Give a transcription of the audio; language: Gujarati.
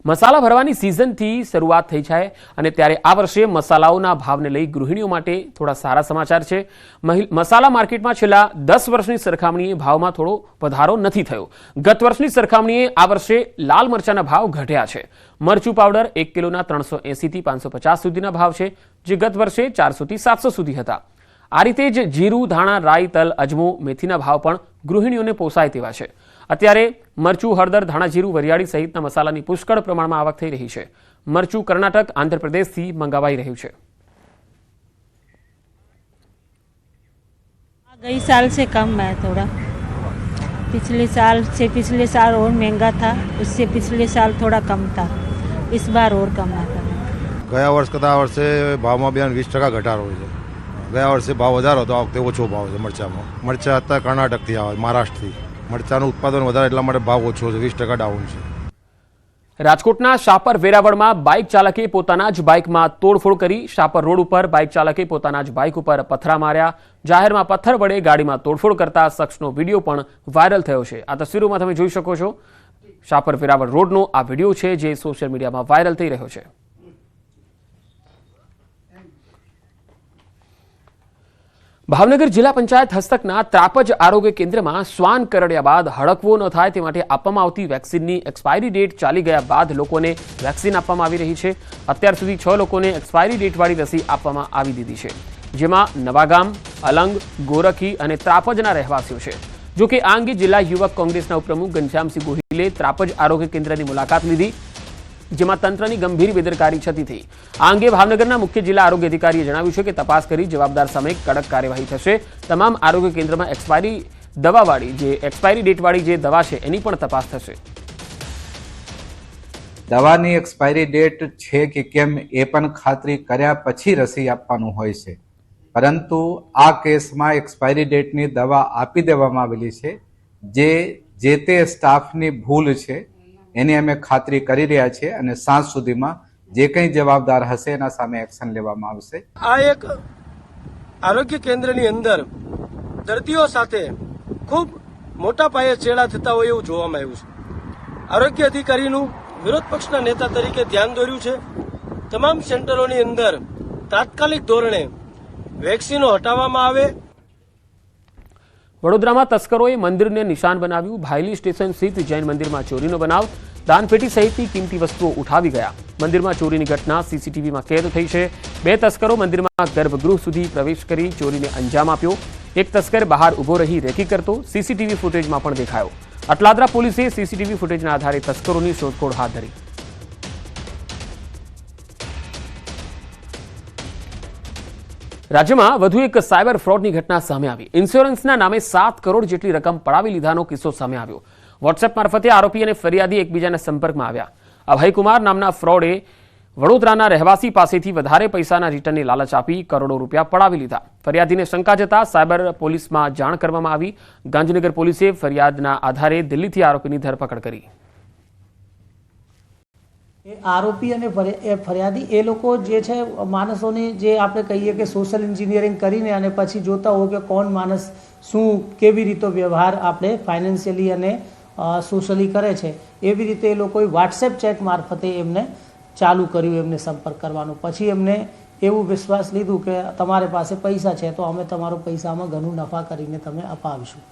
મસાલા ભરવાની સિઝનથી શરૂઆત થઈ છે અને ત્યારે આ વર્ષે મસાલાઓના ભાવને લઈ ગૃહિણીઓ માટે થોડા સારા સમાચાર છે। મસાલા માર્કેટમાં છેલ્લા 10 વર્ષની સરખામણીએ ભાવમાં થોડો વધારો નથી થયો। ગત વર્ષની સરખામણીએ આ વર્ષે લાલ મરચાના ભાવ ઘટ્યા છે। મરચું પાવડર 1 કિલોના 380 થી 550 સુધીના ભાવ છે, જે ગત વર્ષે 400 થી 700 સુધી હતા। આ રીતે જ જીરું, ધાણા, રાઈ, તલ, અજમો, મેથીના ભાવ પણ ગૃહિણીઓને પોસાય તેવા છે। અત્યારે મરચું, હળદર, ધાણા, જીરું, વરિયાળી સહિતના મસાલાની પુષ્કળ પ્રમાણમાં આવક થઈ રહી છે। મરચું કર્ણાટક, આંધ્રપ્રદેશથી મંગાવાઈ રહ્યું છે। गई साल से कम है थोड़ा। पिछले साल और महंगा था, उससे पिछले साल थोड़ा कम था, इस बार और कम आता है। ગયા વર્ષ કરતાં આ વર્ષે ભાવમાં 20% ઘટાડો હોય છે। ગયા વર્ષે ભાવ વધારો હતો, આ વખતે ઓછો ભાવ છે મરચામાં। મરચા અત્યારે કર્ણાટકથી આવે, મહારાષ્ટ્રથી। મરચાનું ઉત્પાદન વધારે એટલા માટે ભાવ ઓછો છે, 20% ડાઉન છે। રાજકોટના શાપર વેરાવળમાં બાઇક ચાલકે પોતાના જ બાઇકમાં તોડફોડ કરી। શાપર રોડ ઉપર બાઇક ચાલકે પોતાના જ બાઇક ઉપર પથ્થરા માર્યા। જાહેરમાં પથ્થર વડે ગાડીમાં તોડફોડ કરતા શખ્સનો વિડીયો પણ વાયરલ થયો છે। આ તસવીરોમાં તમે જોઈ શકો છો, શાપર વેરાવળ રોડનો આ વિડીયો છે જે સોશિયલ મીડિયામાં વાયરલ થઈ રહ્યો છે। ભાવનગર જિલ્લા પંચાયત હસ્તકના ત્રાપજ આરોગ્ય કેન્દ્રમાં શ્વાન કરડ્યા બાદ હડકવો ન થાય તે માટે આપવામાં આવતી વેક્સિનની એક્સપાયરી ડેટ ચાલી ગયા બાદ લોકોને વેક્સિન આપવામાં આવી રહી છે। અત્યાર સુધી 6 લોકોને એક્સપાયરી ડેટવાળી રસી આપવામાં આવી દીધી છે, જેમાં નવાગામ, અલંગ, ગોરખી અને ત્રાપજના રહેવાસીઓ છે। જો કે આ અંગે જિલ્લા યુવક કોંગ્રેસના ઉપપ્રમુખ ઘનશ્યામસિંહ ગોહિલે ત્રાપજ આરોગ્ય કેન્દ્રની મુલાકાત લીધી, જેમાં તંત્રની ગંભીર બેદરકારી છતી થઈ। આ અંગે ભાવનગરના મુખ્ય જિલ્લા આરોગ્ય અધિકારીએ જણાવ્યું છે કે તપાસ કરી જવાબદાર સામે કડક કાર્યવાહી થશે। તમામ આરોગ્ય કેન્દ્રમાં એક્સપાયરી ડેટવાળી જે દવા છે એની પણ તપાસ થશે। દવાની એક્સપાયરી ડેટ છે કે કેમ એ પણ ખાતરી કર્યા પછી રસી આપવાનું હોય છે, પરંતુ આ કેસમાં એક્સપાયરી ડેટની દવા આપી દેવામાં આવેલી છે, જે તે સ્ટાફની ભૂલ છે એની અમે ખાતરી કરી રહ્યા છીએ અને સાંજ સુધીમાં જે કંઈ જવાબદાર હશે એના સામે એક્શન લેવામાં આવશે। આ એક આરોગ્ય કેન્દ્રની અંદર દર્દીઓ સાથે ખૂબ મોટા પાયે ચેડા થતા હોય એવું જોવામાં આવ્યું છે। આરોગ્ય અધિકારીનું વિરોધ પક્ષના નેતા તરીકે ધ્યાન દોર્યું છે। તમામ સેન્ટરોની અંદર તાત્કાલિક ધોરણે વેક્સિનો હટાવવામાં આવે। વડોદરામાં તસ્કરોએ મંદિરને નિશાન બનાવ્યું। ભાયલી સ્ટેશન સ્થિત જૈન મંદિરમાં ચોરીનો બનાવ। દાનપેટી સહિતની કિંમતી વસ્તુઓ ઉઠાવી ગયા। મંદિરમાં ચોરીની ઘટના સીસીટીવીમાં કેદ થઈ છે। 2 તસ્કરો મંદિરમાં ગર્ભગૃહ સુધી પ્રવેશ કરી ચોરીને અંજામ આપ્યો। એક તસ્કર બહાર ઊભો રહી રેકી કરતો સીસીટીવી ફૂટેજમાં પણ દેખાયો। અટલાદરા પોલીસે સીસીટીવી ફૂટેજના આધારે તસ્કરોની શોધખોળ હાથ ધરી। રાજ્યમાં વધુ એક સાયબર ફ્રોડની ઘટના સામે આવી। ઇન્સ્યોરન્સના નામે 7 કરોડ જેટલી રકમ પડાવી લીધાનો કિસ્સો સામે આવ્યો। વોટ્સએપ મારફતે આરોપી અને ફરિયાદી એકબીજાના સંપર્કમાં આવ્યા। અભયકુમાર નામના ફ્રોડે વડોદરાના રહેવાસી પાસેથી વધારે પૈસાના રિટર્નની લાલચ આપી કરોડો રૂપિયા પડાવી લીધા। ફરિયાદીને શંકા જતા સાયબર પોલીસમાં જાણ કરવામાં આવી। ગાંધીનગર પોલીસે ફરિયાદના આધારે દિલ્હીથી આરોપીની ધરપકડ કરી। આરોપી અને ફરિયાદી એ લોકો જે છે માણસોને જે આપણે કહીએ કે સોશિયલ એન્જિનિયરિંગ કરીને અને પછી જોતા હોય કે કોણ માણસ શું કેવી રીતે વ્યવહાર આપણે ફાઇનાન્શિયલી અને સોશિયલી કરે છે, એવી રીતે એ લોકોએ વોટ્સએપ ચેટ મારફતે એમને ચાલુ કર્યું એમને સંપર્ક કરવાનો। પછી એમને એવું વિશ્વાસ લીધું કે તમારી પાસે પૈસા છે તો અમે તમારો પૈસામાં ઘણું નફા કરીને તમે અપાવીશું।